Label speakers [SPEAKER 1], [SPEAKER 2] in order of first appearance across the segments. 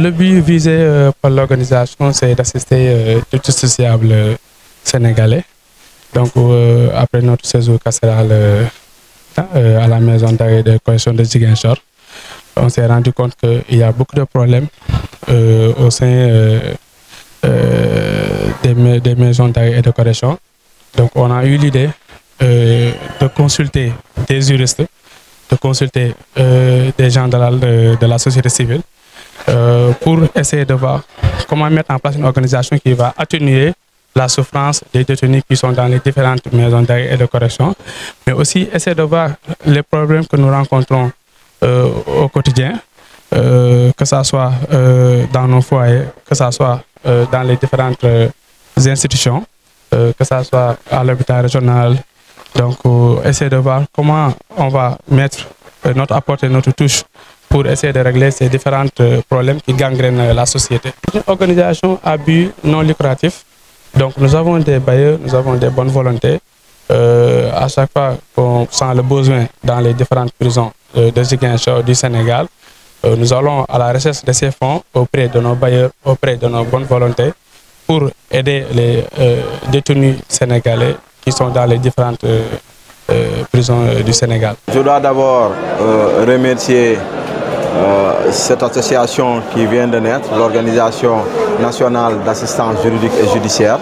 [SPEAKER 1] le but visé par l'organisation, c'est d'assister tout justiciable sénégalais. Donc, après notre séjour carcéral à la maison d'arrêt de correction de Ziguinchor, on s'est rendu compte qu'il y a beaucoup de problèmes au sein des maisons d'arrêt et de correction. Donc, on a eu l'idée de consulter des juristes, de consulter des gens de la société civile pour essayer de voir comment mettre en place une organisation qui va atténuer la souffrance des détenus qui sont dans les différentes maisons d'arrêt et de correction, mais aussi essayer de voir les problèmes que nous rencontrons au quotidien, que ce soit dans nos foyers, que ce soit dans les différentes institutions, que ce soit à l'hôpital régional. Donc, essayer de voir comment on va mettre notre apport et notre touche pour essayer de régler ces différents problèmes qui gangrènent la société. C'est une organisation à but non lucratif. Donc, nous avons des bailleurs, nous avons des bonnes volontés. À chaque fois qu'on sent le besoin dans les différentes prisons de Ziguinchor du Sénégal, nous allons à la recherche de ces fonds auprès de nos bailleurs, auprès de nos bonnes volontés pour aider les détenus sénégalais qui sont dans les différentes prisons du Sénégal.
[SPEAKER 2] Je dois d'abord remercier cette association qui vient de naître, l'Organisation nationale d'assistance juridique et judiciaire,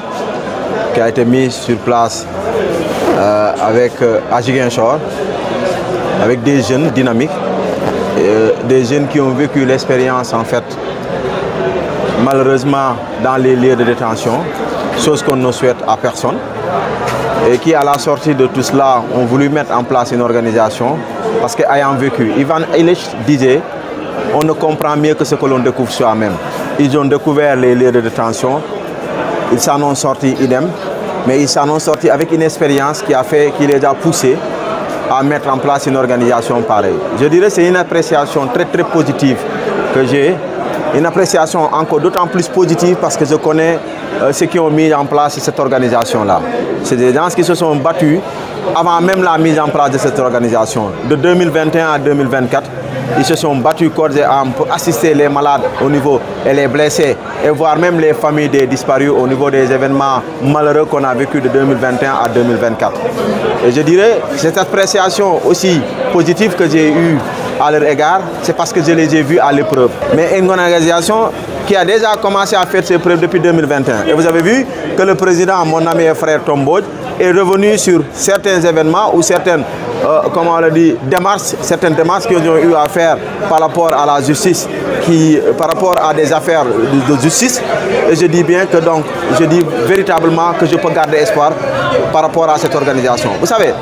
[SPEAKER 2] qui a été mise sur place à Ziguinchor, avec des jeunes dynamiques, des jeunes qui ont vécu l'expérience en fait, malheureusement dans les lieux de détention, chose qu'on ne souhaite à personne, et qui à la sortie de tout cela ont voulu mettre en place une organisation, parce qu'ayant vécu, Ivan Illich disait, on ne comprend mieux que ce que l'on découvre soi-même. Ils ont découvert les lieux de détention, ils s'en ont sortis idem, mais ils s'en ont sortis avec une expérience qui les a poussés à mettre en place une organisation pareille. Je dirais que c'est une appréciation très très positive que j'ai, une appréciation encore d'autant plus positive parce que je connais ceux qui ont mis en place cette organisation-là. C'est des gens qui se sont battus avant même la mise en place de cette organisation. De 2021 à 2024, ils se sont battus corps et âme pour assister les malades au niveau et les blessés et voir même les familles des disparus au niveau des événements malheureux qu'on a vécu de 2021 à 2024. Et je dirais cette appréciation aussi positive que j'ai eue à leur égard, c'est parce que je les ai vus à l'épreuve. Mais une organisation qui a déjà commencé à faire ses preuves depuis 2021. Et vous avez vu que le président, mon ami et frère Tomboj, est revenu sur certains événements ou certaines, comment on le dit, certaines démarches qu'ils ont eu à faire par rapport à la justice, par rapport à des affaires de justice. Et je dis bien que donc, je dis véritablement que je peux garder espoir par rapport à cette organisation. Vous savez,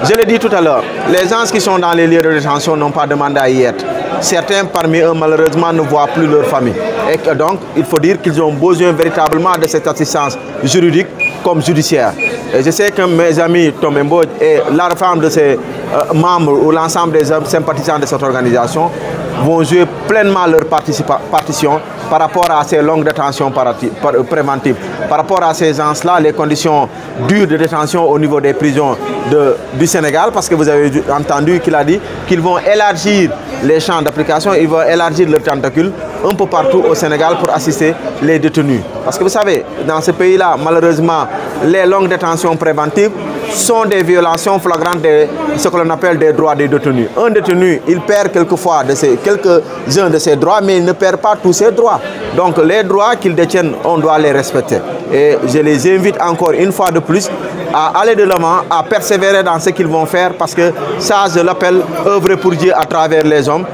[SPEAKER 2] je l'ai dit tout à l'heure, les gens qui sont dans les lieux de détention n'ont pas demandé à y être. Certains parmi eux, malheureusement, ne voient plus leur famille. Et que donc, il faut dire qu'ils ont besoin véritablement de cette assistance juridique comme judiciaire. Et je sais que mes amis Tom Mbodj et la femme de ses membres ou l'ensemble des sympathisants de cette organisation vont jouer pleinement leur partition par rapport à ces longues détentions préventives. Par rapport à ces gens-là, les conditions dures de détention au niveau des prisons du Sénégal, parce que vous avez entendu qu'il a dit qu'ils vont élargir les champs d'application, ils vont élargir leurs tentacules un peu partout au Sénégal pour assister les détenus. Parce que vous savez, dans ce pays-là, malheureusement, les longues détentions préventives sont des violations flagrantes de ce que l'on appelle des droits des détenus. Un détenu, il perd quelquefois quelques-uns de ses droits, mais il ne perd pas tous ses droits. Donc les droits qu'ils détiennent, on doit les respecter. Et je les invite encore une fois de plus à aller de l'avant, à persévérer dans ce qu'ils vont faire, parce que ça, je l'appelle œuvrer pour Dieu à travers les hommes.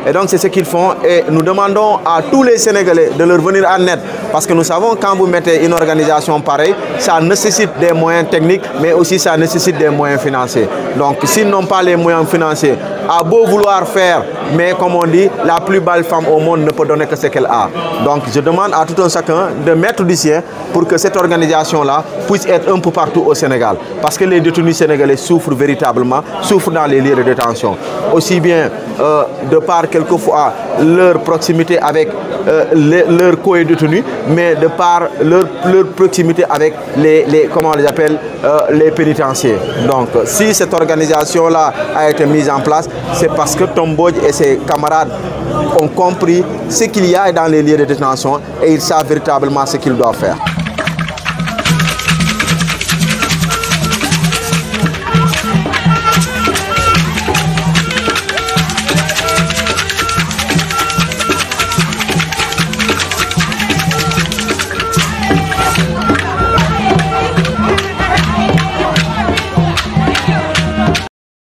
[SPEAKER 2] Et donc c'est ce qu'ils font et nous demandons à tous les Sénégalais de leur venir en aide parce que nous savons quand vous mettez une organisation pareille, ça nécessite des moyens techniques mais aussi ça nécessite des moyens financiers. Donc s'ils n'ont pas les moyens financiers, à beau vouloir faire, mais comme on dit, la plus belle femme au monde ne peut donner que ce qu'elle a. Donc je demande à tout un chacun de mettre du sien pour que cette organisation-là puisse être un peu partout au Sénégal. Parce que les détenus sénégalais souffrent véritablement, souffrent dans les lieux de détention. Aussi bien de part par quelquefois leur proximité avec leurs co-détenus, mais de par leur proximité avec comment on les appelle, les pénitenciers. Donc si cette organisation-là a été mise en place, c'est parce que Tom Mbodj et ses camarades ont compris ce qu'il y a dans les lieux de détention et ils savent véritablement ce qu'ils doivent faire.